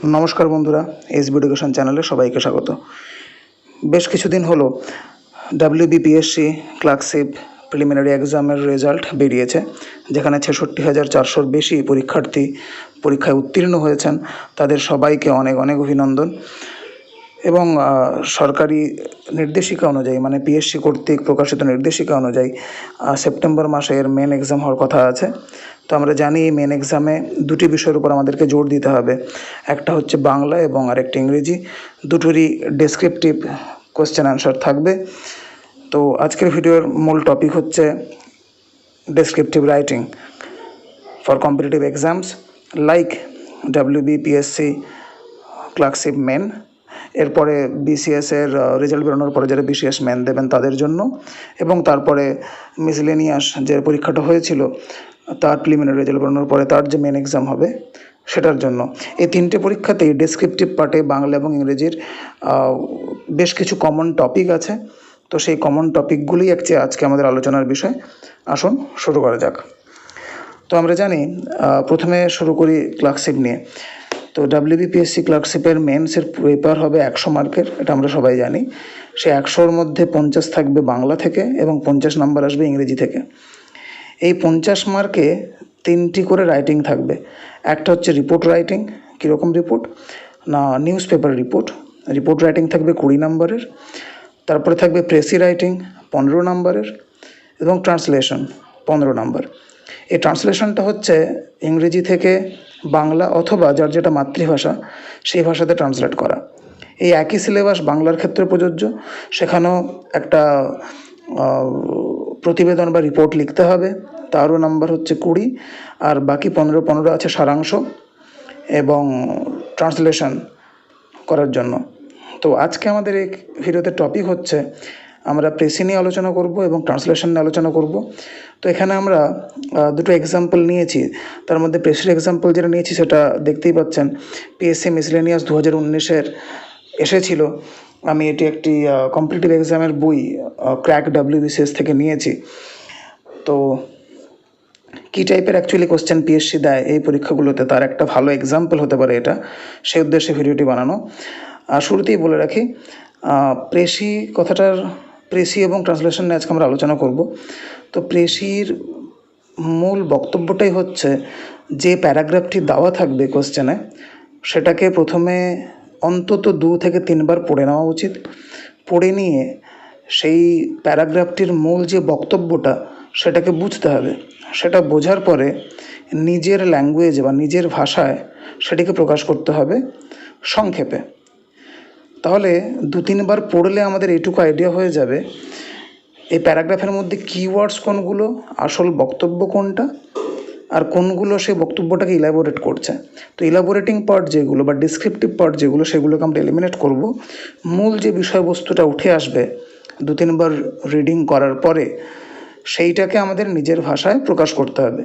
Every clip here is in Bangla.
নমস্কার বন্ধুরা, এসবি এডুকেশন চ্যানেলে সবাইকে স্বাগত। বেশ কিছুদিন হলো ডাব্লিউবিপিএসসি ক্লার্কশিপ প্রিলিমিনারি এক্সামের রেজাল্ট বেরিয়েছে, যেখানে ৬৬,৪০০-র বেশি পরীক্ষার্থী পরীক্ষায় উত্তীর্ণ হয়েছেন। তাদের সবাইকে অনেক অনেক অভিনন্দন। এবং সরকারি নির্দেশিকা অনুযায়ী, মানে পিএসসি কর্তৃক প্রকাশিত নির্দেশিকা অনুযায়ী সেপ্টেম্বর মাসে এর মেন এক্সাম হওয়ার কথা আছে। তো আমরা জানি এই মেন এক্সামে দুটি বিষয়ের উপর আমাদেরকে জোর দিতে হবে, একটা হচ্ছে বাংলা এবং আরেকটি ইংরেজি। দুটোরই ডেসক্রিপটিভ কোয়েশ্চেন অ্যান্সার থাকবে। তো আজকের ভিডিওর মূল টপিক হচ্ছে descriptive writing for competitive exams like WBPSC clerkship main. এরপরে বিসিএসের রেজাল্ট বেরোনোর পরে যারা বিসিএস মেন দেবেন তাদের জন্য, এবং তারপরে মিসলেনিয়াস যে পরীক্ষাটা হয়েছিল তার প্রিলিমিনারি রেজাল্ট বেরোনোর পরে তার যে মেন এক্সাম হবে সেটার জন্য। এই তিনটে পরীক্ষাতেই ডেসক্রিপটিভ পার্টে বাংলা এবং ইংরেজির বেশ কিছু কমন টপিক আছে। তো সেই কমন টপিকগুলোই আজকে আমাদের আলোচনার বিষয়। আসুন শুরু করা যাক। তো আমরা জানি, প্রথমে শুরু করি ক্লার্কশিপ নিয়ে। তো ডাব্লিউবিপিএসসি ক্লার্কশিপের মেন্সের পেপার হবে 100 মার্কের, এটা আমরা সবাই জানি। সে 100-র মধ্যে 50 থাকবে বাংলা থেকে এবং 50 নাম্বার আসবে ইংরেজি থেকে। এই 50 মার্কে 3টি করে রাইটিং থাকবে। একটা হচ্ছে রিপোর্ট রাইটিং। কীরকম রিপোর্ট? না, news paper report. Report writing থাকবে 20 নাম্বারের। তারপরে থাকবে প্রেসি রাইটিং 15 নাম্বারের, এবং ট্রান্সলেশন 15 নাম্বার। এই ট্রান্সলেশনটা হচ্ছে ইংরেজি থেকে বাংলা অথবা যার যেটা মাতৃভাষা সেই ভাষাতে ট্রান্সলেট করা। এই একই সিলেবাস বাংলার ক্ষেত্রে প্রযোজ্য। সেখানেও একটা প্রতিবেদন বা রিপোর্ট লিখতে হবে, তারও নাম্বার হচ্ছে 20, আর বাকি 15 আছে সারাংশ এবং ট্রান্সলেশন করার জন্য। তো আজকে আমাদের এই ভিডিওতে টপিক হচ্ছে, আমরা প্রেসি নিয়ে আলোচনা করব এবং ট্রান্সলেশন নিয়ে আলোচনা করব। তো এখানে আমরা দুটো এক্সাম্পল নিয়েছি। তার মধ্যে প্রেসির এক্সাম্পল যেটা নিয়েছি সেটা দেখতেই পাচ্ছেন, পিএসসি মিসলেনিয়াস 2019-এর এসেছিল। আমি এটি একটি কম্পিটিটিভ এক্সামের বই ক্র্যাক ডাব্লিউবিসিএস থেকে নিয়েছি। তো কী টাইপের অ্যাকচুয়ালি কোশ্চেন পিএসসি দেয় এই পরীক্ষাগুলোতে, তার একটা ভালো এক্সাম্পল হতে পারে এটা, সেই উদ্দেশ্যে ভিডিওটি বানানো। শুরুতেই বলে রাখি, প্রেসি এবং ট্রান্সলেশন নিয়ে আজকে আমরা আলোচনা করব। তো প্রেসির মূল বক্তব্যটাই হচ্ছে, যে প্যারাগ্রাফটি দেওয়া থাকবে কোশ্চেনে সেটাকে প্রথমে অন্তত 2 থেকে 3 বার পড়ে নেওয়া উচিত। পড়ে নিয়ে সেই প্যারাগ্রাফটির মূল যে বক্তব্যটা সেটাকে বুঝতে হবে। সেটা বোঝার পরে নিজের ল্যাঙ্গুয়েজে বা নিজের ভাষায় সেটিকে প্রকাশ করতে হবে সংক্ষেপে। তাহলে 2-3 বার পড়লে আমাদের এইটুকু আইডিয়া হয়ে যাবে এই প্যারাগ্রাফের মধ্যে কিওয়ার্ডস কোনগুলো, আসল বক্তব্য কোনটা, আর কোনগুলো সেই বক্তব্যটাকে ইলাবোরেট করছে। তো ইলাবোরেটিং পার্ট যেগুলো বা ডিসক্রিপটিভ পার্ট যেগুলো, সেগুলোকে আমরা এলিমিনেট করব। মূল যে বিষয়বস্তুটা উঠে আসবে 2-3 বার রিডিং করার পরে, সেইটাকে আমাদের নিজের ভাষায় প্রকাশ করতে হবে।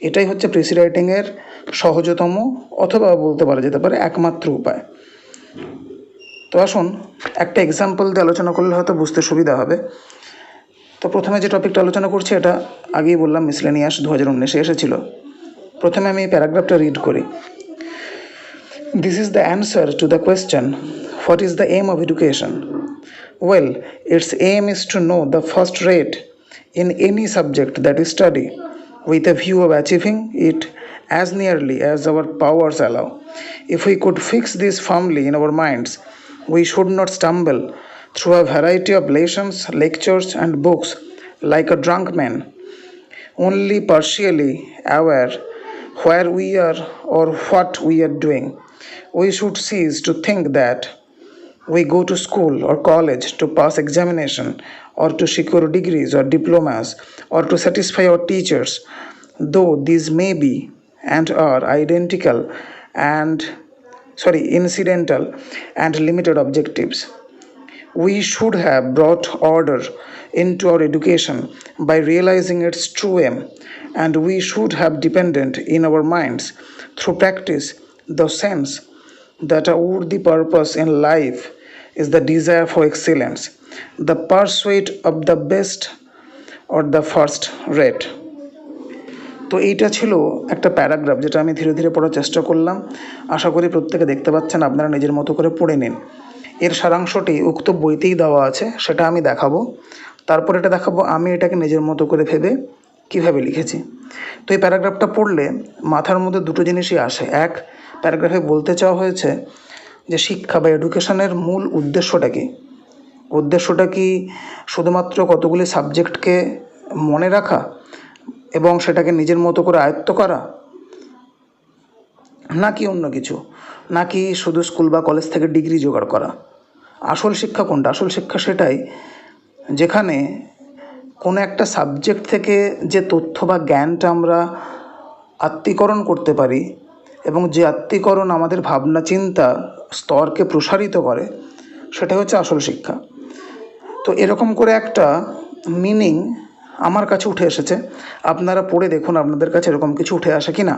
এটাই হচ্ছে প্রেসি রাইটিংয়ের সহজতম অথবা বলতে পারা যেতে পারে একমাত্র উপায়। তো আসুন একটা এক্সাম্পল দিয়ে আলোচনা করলে হয়তো বুঝতে সুবিধা হবে। তো প্রথমে যে টপিকটা আলোচনা করছি, এটা আগেই বললাম মিসলেনিয়াস 2019-এ এসেছিল। প্রথমে আমি এই প্যারাগ্রাফটা রিড করি। This is the answer to the question, what is the aim of education? Well, its aim is to know the first rate in any subject that we study, with a view of achieving it as nearly as our powers allow. If we could fix this firmly in our minds, we should not stumble through a variety of lessons, lectures, and books like a drunk man, only partially aware where we are or what we are doing. We should cease to think that we go to school or college to pass examination or to secure degrees or diplomas or to satisfy our teachers, though these may be and are incidental and limited objectives. We should have brought order into our education by realizing its true aim, and we should have dependent in our minds through practice the sense that a worthy purpose in life is the desire for excellence, the pursuit of the best or the first rate. তো এইটা ছিল একটা প্যারাগ্রাফ, যেটা আমি ধীরে ধীরে পড়ার চেষ্টা করলাম। আশা করি প্রত্যেকে দেখতে পাচ্ছেন, আপনারা নিজের মতো করে পড়ে নিন। এর সারাংশটি উক্ত বইতেই দেওয়া আছে, সেটা আমি দেখাবো। তারপর এটা দেখাবো আমি এটাকে নিজের মতো করে ভেবে কীভাবে লিখেছি। তো এই প্যারাগ্রাফটা পড়লে মাথার মধ্যে দুটো জিনিসই আসে। এক, প্যারাগ্রাফে বলতে চাওয়া হয়েছে যে শিক্ষা বা এডুকেশনের মূল উদ্দেশ্যটা কী। উদ্দেশ্যটা কি শুধুমাত্র কতগুলি সাবজেক্টকে মনে রাখা এবং সেটাকে নিজের মতো করে আয়ত্ত করা, নাকি অন্য কিছু, নাকি শুধু স্কুল বা কলেজ থেকে ডিগ্রি জোগাড় করা? আসল শিক্ষা কোনটা? আসল শিক্ষা সেটাই যেখানে কোনো একটা সাবজেক্ট থেকে যে তথ্য বা জ্ঞানটা আমরা আত্মীকরণ করতে পারি এবং যে আত্মীকরণ আমাদের ভাবনা চিন্তা স্তরকে প্রসারিত করে, সেটাই হচ্ছে আসল শিক্ষা। তো এরকম করে একটা মিনিং আমার কাছে উঠে এসেছে। আপনারা পড়ে দেখুন আপনাদের কাছে এরকম কিছু উঠে আসে কি না।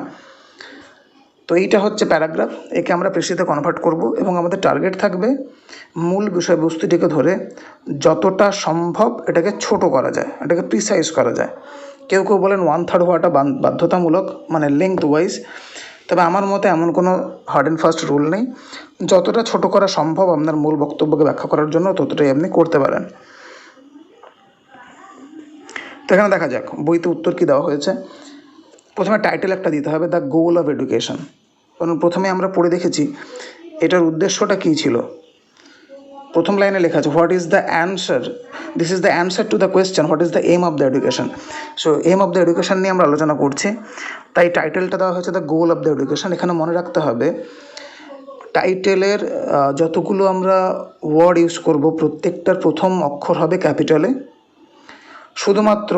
তো এইটা হচ্ছে প্যারাগ্রাফ, একে আমরা পেশিতে কনভার্ট করব এবং আমাদের টার্গেট থাকবে মূল বিষয়বস্তুটিকে ধরে যতটা সম্ভব এটাকে ছোট করা যায়, এটাকে প্রিসাইজ করা যায়। কেউ কেউ বলেন 1/3 হওয়াটা বাধ্যতামূলক, মানে লেংথ ওয়াইজ। তবে আমার মতে এমন কোনো হার্ড অ্যান্ড ফাস্ট রুল নেই। যতটা ছোট করা সম্ভব আপনার মূল বক্তব্যকে ব্যাখ্যা করার জন্য, ততটাই আপনি করতে পারেন। তো এখানে দেখা যাক বইতে উত্তর কী দেওয়া হয়েছে। প্রথমে টাইটেল একটা দিতে হবে, দ্য গোল অফ এডুকেশন। কারণ প্রথমে আমরা পড়ে দেখেছি এটার উদ্দেশ্যটা কী ছিল। প্রথম লাইনে লেখা আছে, what is the answer, this is the answer to the question what is the aim of the education. So aim of the education নিয়ে আমরা আলোচনা করছি, তাই টাইটেলটা দেওয়া হয়েছে the goal of the education. এখানে মনে রাখতে হবে টাইটেলের যতগুলো আমরা ওয়ার্ড ইউজ করব প্রত্যেকটার প্রথম অক্ষর হবে ক্যাপিটালে। শুধুমাত্র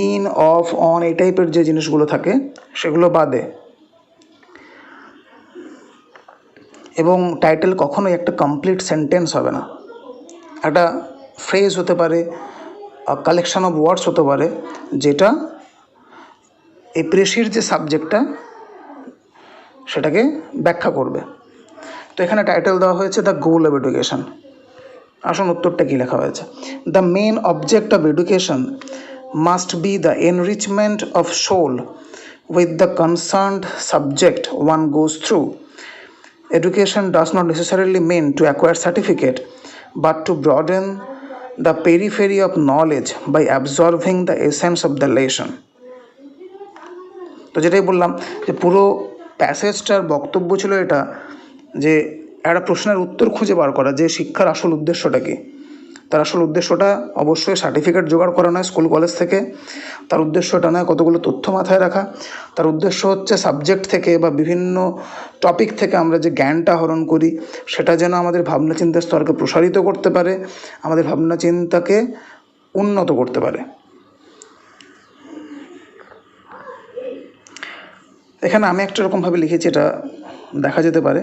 ইন, অফ, অন এই টাইপের যে জিনিসগুলো থাকে সেগুলো বাদে। এবং টাইটেল কখনোই একটা কমপ্লিট সেন্টেন্স হবে না, একটা ফ্রেজ হতে পারে, কালেকশন অফ ওয়ার্ডস হতে পারে, যেটা এই প্রেসির যে সাবজেক্টটা সেটাকে ব্যাখ্যা করবে। তো এখানে টাইটেল দেওয়া হয়েছে দ্য গোল অফ এডুকেশন। আসুন উত্তরটা কী লেখা হয়েছে। The main object of education must be the enrichment of soul with the concerned subject one goes through. Education does not necessarily mean to acquire certificate, but to broaden the periphery of knowledge by absorbing the essence of the lesson. তো যেটাই বললাম যে পুরো প্যাসেজটার বক্তব্য ছিল এটা, যে একটা প্রশ্নের উত্তর খুঁজে বার করা যে শিক্ষার আসল উদ্দেশ্যটা কী। তার আসল উদ্দেশ্যটা অবশ্যই সার্টিফিকেট জোগাড় করা নয় স্কুল কলেজ থেকে, তার উদ্দেশ্যটা নয় কতগুলো তথ্য মাথায় রাখা, তার উদ্দেশ্য হচ্ছে সাবজেক্ট থেকে বা বিভিন্ন টপিক থেকে আমরা যে জ্ঞানটা আহরণ করি সেটা যেন আমাদের ভাবনা চিন্তার স্তরকে প্রসারিত করতে পারে, আমাদের ভাবনা চিন্তাকে উন্নত করতে পারে। এখানে আমি একটা রকমভাবে লিখেছি, এটা দেখা যেতে পারে।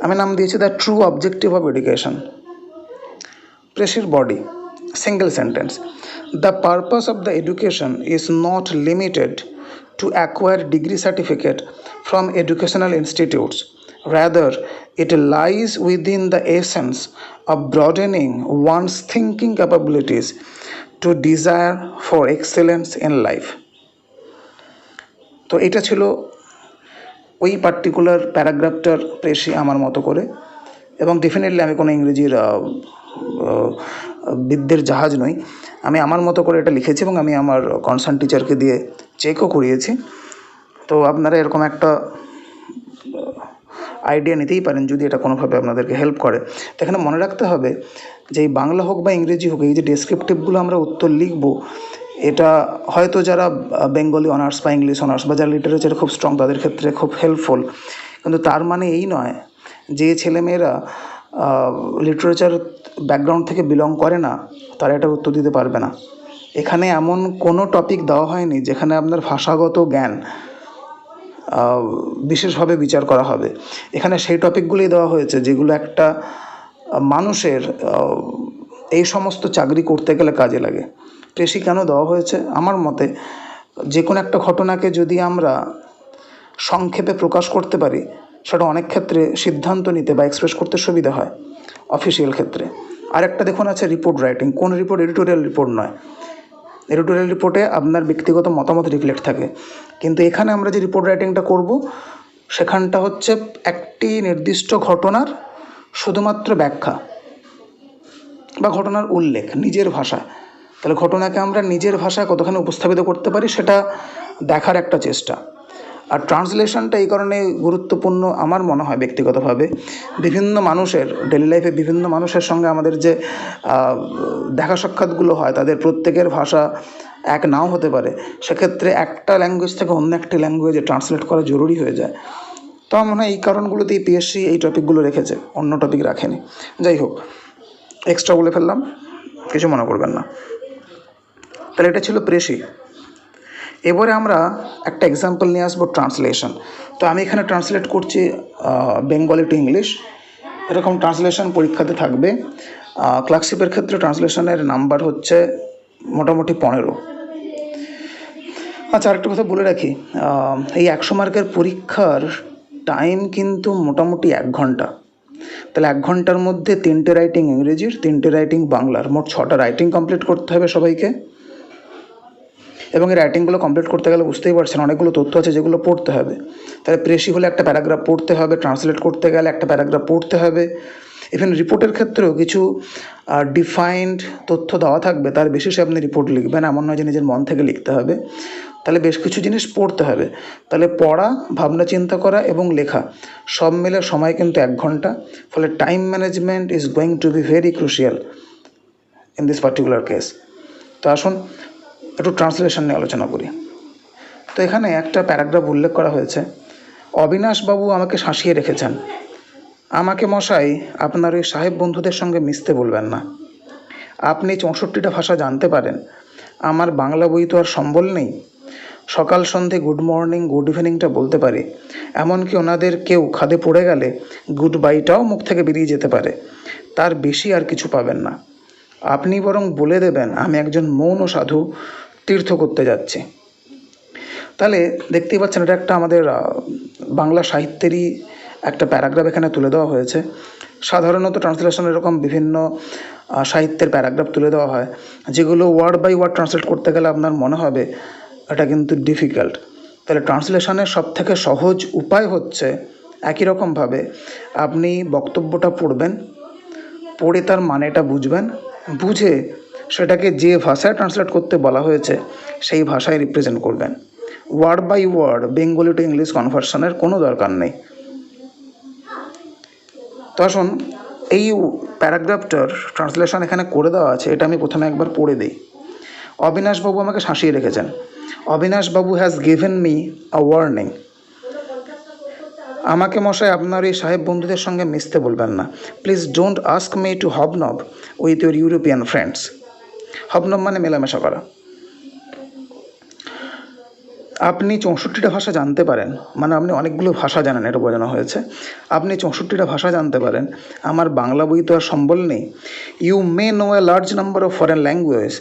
আমি নাম দিয়েছি the true objective of education. প্রেসির body, single sentence. The purpose of the education is not limited to acquire degree certificate from educational institutes. Rather, it lies within the essence of broadening one's thinking capabilities to desire for excellence in life. তো এটা ছিল ওই পার্টিকুলার প্যারাগ্রাফটার প্রেসি আমার মতো করে। এবং ডেফিনেটলি আমি কোনো ইংরেজির বিদ্যের জাহাজ নই, আমি আমার মতো করে এটা লিখেছি এবং আমি আমার কনসার্ন টিচারকে দিয়ে চেকও করিয়েছি। তো আপনারা এরকম একটা আইডিয়া নিতেই পারেন যদি এটা কোনোভাবে আপনাদেরকে হেল্প করে। তো এখানে মনে রাখতে হবে যে এই বাংলা হোক বা ইংরেজি হোক, এই যে ডেসক্রিপটিভগুলো আমরা উত্তর লিখব, এটা হয়তো যারা বেঙ্গলি অনার্স বা ইংলিশ অনার্স বা যারা লিটারেচারে খুব স্ট্রং তাদের ক্ষেত্রে খুব হেল্পফুল, কিন্তু তার মানে এই নয় যে ছেলেমেয়েরা লিটারেচার ব্যাকগ্রাউন্ড থেকে বিলং করে না তারা এটা উত্তর দিতে পারবে না। এখানে এমন কোনো টপিক দেওয়া হয়নি যেখানে আপনার ভাষাগত জ্ঞান বিশেষভাবে বিচার করা হবে। এখানে সেই টপিকগুলোই দেওয়া হয়েছে যেগুলো একটা মানুষের এই সমস্ত চাকরি করতে গেলে কাজে লাগে। প্রেসি কেন দেওয়া হয়েছে? আমার মতে যে কোনো একটা ঘটনাকে যদি আমরা সংক্ষেপে প্রকাশ করতে পারি সেটা অনেক ক্ষেত্রে সিদ্ধান্ত নিতে বা এক্সপ্রেস করতে সুবিধা হয় অফিসিয়াল ক্ষেত্রে। আরেকটা দেখুন আছে রিপোর্ট রাইটিং। কোন রিপোর্ট? এডিটোরিয়াল রিপোর্ট নয়, এডিটোরিয়াল রিপোর্টে আপনার ব্যক্তিগত মতামত রিফ্লেক্ট থাকে, কিন্তু এখানে আমরা যে রিপোর্ট রাইটিংটা করব সেখানটা হচ্ছে একটি নির্দিষ্ট ঘটনার শুধুমাত্র ব্যাখ্যা বা ঘটনার উল্লেখ নিজের ভাষায়। তাহলে ঘটনাকে আমরা নিজের ভাষায় কতখানি উপস্থাপিত করতে পারি সেটা দেখার একটা চেষ্টা। আর ট্রান্সলেশনটা এই কারণে গুরুত্বপূর্ণ আমার মনে হয় ব্যক্তিগতভাবে, বিভিন্ন মানুষের ডেলি লাইফে বিভিন্ন মানুষের সঙ্গে আমাদের যে দেখা সাক্ষাৎগুলো হয় তাদের প্রত্যেকের ভাষা এক নাও হতে পারে, সেক্ষেত্রে একটা ল্যাঙ্গুয়েজ থেকে অন্য একটি ল্যাঙ্গুয়েজে ট্রান্সলেট করা জরুরি হয়ে যায়। তো আমার মনে হয় এই কারণগুলোতেই পিএসসি এই টপিকগুলো রেখেছে, অন্য টপিক রাখেনি। যাই হোক, এক্সট্রা বলে ফেললাম, কিছু মনে করবেন না। তাহলে এটা ছিল প্রেসি। এবারে আমরা একটা এক্সাম্পল নিয়ে আসবো ট্রান্সলেশন। তো আমি এখানে ট্রান্সলেট করছি বেঙ্গলি টু ইংলিশ। এরকম ট্রান্সলেশন পরীক্ষাতে থাকবে। ক্লার্কশিপের ক্ষেত্রে ট্রান্সলেশনের নাম্বার হচ্ছে মোটামুটি 15। আচ্ছা, আরেকটা কথা বলে রাখি, এই 100 মার্কের পরীক্ষার টাইম কিন্তু মোটামুটি 1 ঘন্টা। তাহলে 1 ঘন্টার মধ্যে 3টে রাইটিং ইংরেজির, 3টে রাইটিং বাংলার, মোট 6টা রাইটিং কমপ্লিট করতে হবে সবাইকে। এবং এই রাইটিংগুলো কমপ্লিট করতে গেলে বুঝতেই পারছেন অনেকগুলো তথ্য আছে যেগুলো পড়তে হবে। তাহলে প্রেসি হলে একটা প্যারাগ্রাফ পড়তে হবে, ট্রান্সলেট করতে গেলে একটা প্যারাগ্রাফ পড়তে হবে। ইভেন রিপোর্টের ক্ষেত্রেও কিছু ডিফাইন্ড তথ্য দেওয়া থাকবে, তার বেশিসে আপনি রিপোর্ট লিখবেন, এমন নয় যে নিজের মন থেকে লিখতে হবে। তাহলে বেশ কিছু জিনিস পড়তে হবে। তাহলে পড়া, ভাবনা চিন্তা করা এবং লেখা সব মিলে সময় কিন্তু 1 ঘন্টা। ফলে time management is going to be very crucial in this particular case. তো আসুন একটু ট্রান্সলেশন নিয়ে আলোচনা করি। তো এখানে একটা প্যারাগ্রাফ উল্লেখ করা হয়েছে, অবিনাশবাবু আমাকে শাসিয়ে রেখেছেন। আমাকে মশাই আপনার ওই সাহেব বন্ধুদের সঙ্গে মিশতে বলবেন না। আপনি 64টা ভাষা জানতে পারেন, আমার বাংলা বই তো আর সম্বল নেই। সকাল সন্ধে গুড মর্নিং গুড ইভিনিংটা বলতে পারি, এমনকি ওনাদের কেউ খাদে পড়ে গেলে গুড বাইটাও মুখ থেকে বেরিয়ে যেতে পারে, তার বেশি আর কিছু পাবেন না। আপনি বরং বলে দেবেন আমি একজন মৌন সাধু তীর্থ করতে যাচ্ছি। তাহলে দেখতেই পাচ্ছেন এটা একটা আমাদের বাংলা সাহিত্যেরই একটা প্যারাগ্রাফ এখানে তুলে দেওয়া হয়েছে। সাধারণত ট্রান্সলেশন এরকম বিভিন্ন সাহিত্যের প্যারাগ্রাফ তুলে দেওয়া হয় যেগুলো ওয়ার্ড বাই ওয়ার্ড ট্রান্সলেট করতে গেলে আপনার মনে হবে এটা কিন্তু ডিফিকাল্ট। তাহলে ট্রান্সলেশনের সবথেকে সহজ উপায় হচ্ছে একই রকমভাবে আপনি বক্তব্যটা পড়বেন, পড়ে তার মানেটা বুঝবেন, বুঝে সেটাকে যে ভাষায় ট্রান্সলেট করতে বলা হয়েছে সেই ভাষায় রিপ্রেজেন্ট করবেন। Word by word Bengali to English কনভার্সনের কোনো দরকার নেই। তো আসুন, এই প্যারাগ্রাফটার ট্রান্সলেশন এখানে করে দেওয়া আছে, এটা আমি প্রথমে একবার পড়ে দিই। অবিনাশবাবু আমাকে শাসিয়ে রেখেছেন। অবিনাশবাবু has given me a warning. আমাকে মশাই আপনার এই সাহেব বন্ধুদের সঙ্গে মিশতে বলবেন না। Please don't ask me to hobnob with your European friends. Hobnob মানে মেলামেশা করা। আপনি 64টা ভাষা জানতে পারেন, মানে আপনি অনেকগুলো ভাষা জানেন, এটা বোঝানো হয়েছে। আপনি 64টা ভাষা জানতে পারেন, আমার বাংলা বই তো আর সম্বল নেই। You may know a large number of foreign language,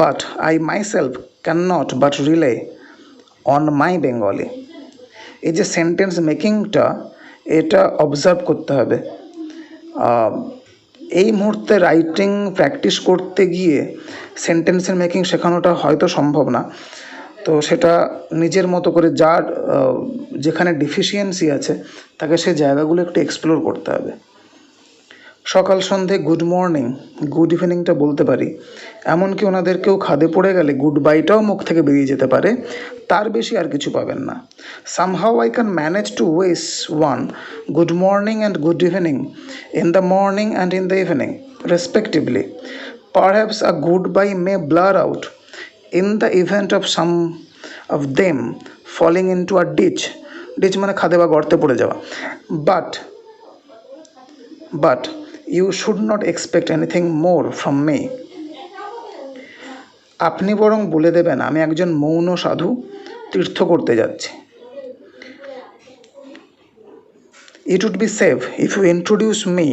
but I myself can not but rely on my Bengali. এই যে সেন্টেন্স মেকিংটা, এটা অবজার্ভ করতে হবে। এই মুহূর্তে রাইটিং প্র্যাকটিস করতে গিয়ে সেন্টেন্সের মেকিং শেখানোটা হয়তো সম্ভব না। তো সেটা নিজের মতো করে যার যেখানে ডিফিসিয়েন্সি আছে তাকে সে জায়গাগুলো একটু এক্সপ্লোর করতে হবে। সকাল সন্ধে গুড মর্নিং গুড ইভিনিংটা বলতে পারি, এমনকি ওনাদের কেউ খাদে পড়ে গেলে গুড বাইটাও মুখ থেকে বেরিয়ে যেতে পারে, তার বেশি আর কিছু পাবেন না। Somehow I can manage to wish one good morning and good evening in the morning and in the evening respectively. Perhaps a good bye may blurt out in the event of some of them falling into a ditch. ditch মানে খাদে বা গর্তে পড়ে যাওয়া। but you should not expect anything more from me. আপনি বরং বলে দেবেন আমি একজন মৌন সাধু তীর্থ করতে যাচ্ছি। It would be safe if you introduce me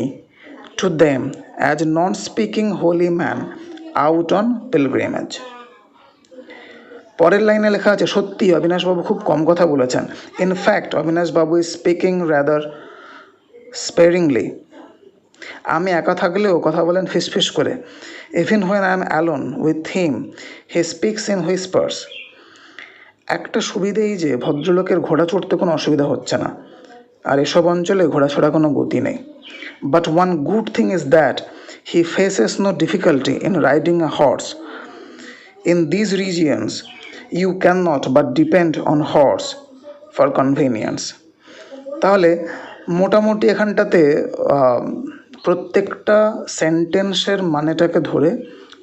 to them as non-speaking holy man out on pilgrimage. পরের লাইনে লেখা আছে, সত্যি অবিনাশবাবু খুব কম কথা বলেছেন। ইনফ্যাক্ট অবিনাশবাবু ইজ স্পিকিং রাদার স্পেরিংলি। আমি একা থাকলেও কথা বলেন ফিসফিস করে। Even when I am alone with him he speaks in whispers. একটা সুবিধে এই যে ভদ্রলোকের ঘোড়া চড়তে কোনো অসুবিধা হচ্ছে না, আর এসব অঞ্চলে ঘোড়া ছড়া কোনো গতি নেই। But one good thing is that he faces no difficulty in riding a horse. In these regions you can not but depend on horse for convenience. তাহলে মোটামুটি এখানটাতে প্রত্যেকটা সেন্টেন্সের মানেটাকে ধরে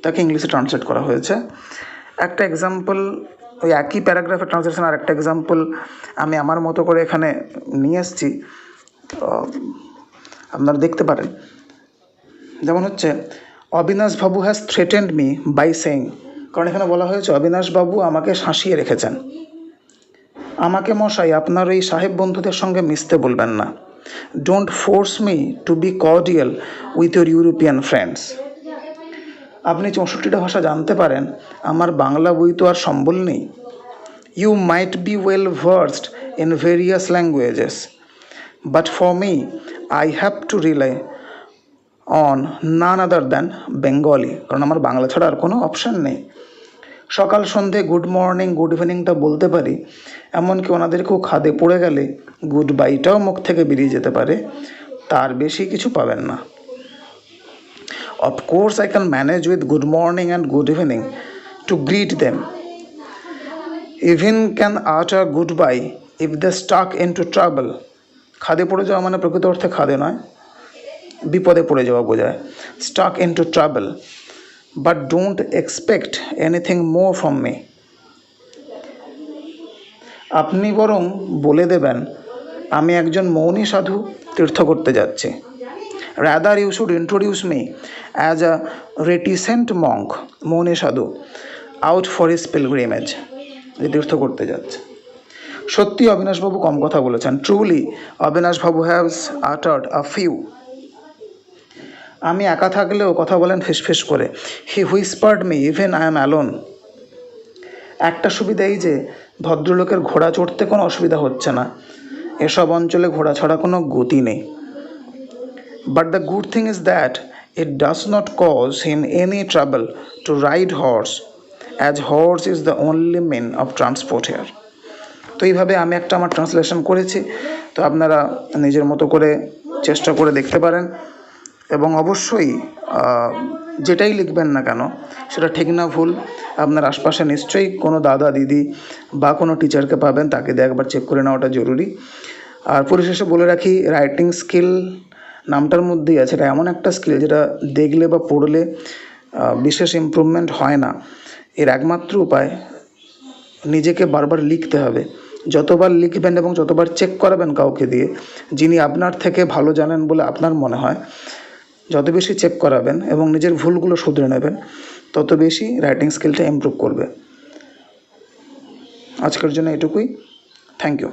তাকে ইংলিশে ট্রান্সলেট করা হয়েছে। একটা এক্সাম্পল, ওই একই প্যারাগ্রাফের ট্রান্সলেশন আর একটা এক্সাম্পল আমি আমার মতো করে এখানে নিয়ে এসেছি, আপনারা দেখতে পারেন। যেমন হচ্ছে, Abinash Babu has threatened me by saying. কারণ এখানে বলা হয়েছে অবিনাশ বাবু আমাকে শাসিয়ে রেখেছেন। আমাকে মশাই আপনার এই সাহেব বন্ধুদের সঙ্গে মিশতে বলবেন না। Don't force me to be cordial with your European friends. আপনি 64টা ভাষা জানতে পারেন, আমার বাংলা বই তো আর সম্বল নেই। You might be well versed in various languages, but for me I have to rely on none other than Bengali. কারণ আমার বাংলা ছাড়া আর কোনো অপশান নেই। সকাল সন্ধে গুড মর্নিং গুড ইভিনিংটা বলতে পারি, এমনকি ওনাদেরকেও খাদে পড়ে গেলে গুড বাইটাও মুখ থেকে বেরিয়ে যেতে পারে, তার বেশি কিছু পাবেন না। Of course, I can manage with good morning and good evening to greet them. Even can utter goodbye if they stuck into trouble. খাদে পড়ে যাওয়া মানে প্রকৃত অর্থে খাদে নয়, বিপদে পড়ে যাওয়া বোঝায়। Stuck into trouble. But don't expect anything more from me. আপনি বরং বলে দেবেন আমি একজন মৌনী সাধু তীর্থ করতে যাচ্ছি। Rather you should introduce me as a reticent monk, মৌনী সাধু, out for his pilgrimage, যে তীর্থ করতে যাচ্ছে। সত্যি অবিনাশবাবু কম কথা বলেছেন। ট্রুলি অবিনাশবাবু হ্যাজ আটার্ড আ ফিউ। আমি একা থাকলেও কথা বলেন ফিসফিস করে। He whispered me even I am alone. একটা সুবিধা এই যে ভদ্রলোকের ঘোড়া চড়তে কোনো অসুবিধা হচ্ছে না, এসব অঞ্চলে ঘোড়া ছাড়া কোনো গতি নেই। But the good thing is that it does not cause him any trouble to ride horse, as horse is the only mean of transport here. তো এইভাবে আমি একটা আমার ট্রান্সলেশন করেছি, তো আপনারা নিজের মতো করে চেষ্টা করে দেখতে পারেন। এবং অবশ্যই যেটাই লিখবেন না কেন সেটা ঠিক না ভুল আপনার আশপাশে নিশ্চয়ই কোনো দাদা দিদি বা কোনো টিচারকে পাবেন, তাকে দিয়ে একবার চেক করে নেওয়াটা জরুরি। আর পরিশেষে বলে রাখি, রাইটিং স্কিল নামটার মধ্যেই আছে। এটা এমন একটা স্কিল যেটা দেখলে বা পড়লে বিশেষ ইমপ্রুভমেন্ট হয় না। এর একমাত্র উপায় নিজেকে বারবার লিখতে হবে। যতবার লিখবেন এবং যতবার চেক করাবেন কাউকে দিয়ে, যিনি আপনার থেকে ভালো জানেন বলে আপনার মনে হয়, যত বেশি চেক করাবেন এবং নিজের ভুলগুলো শুধরে নেবেন, তত বেশি রাইটিং স্কিলটা ইমপ্রুভ করবে। আজকের জন্য এটুকুই। Thank you.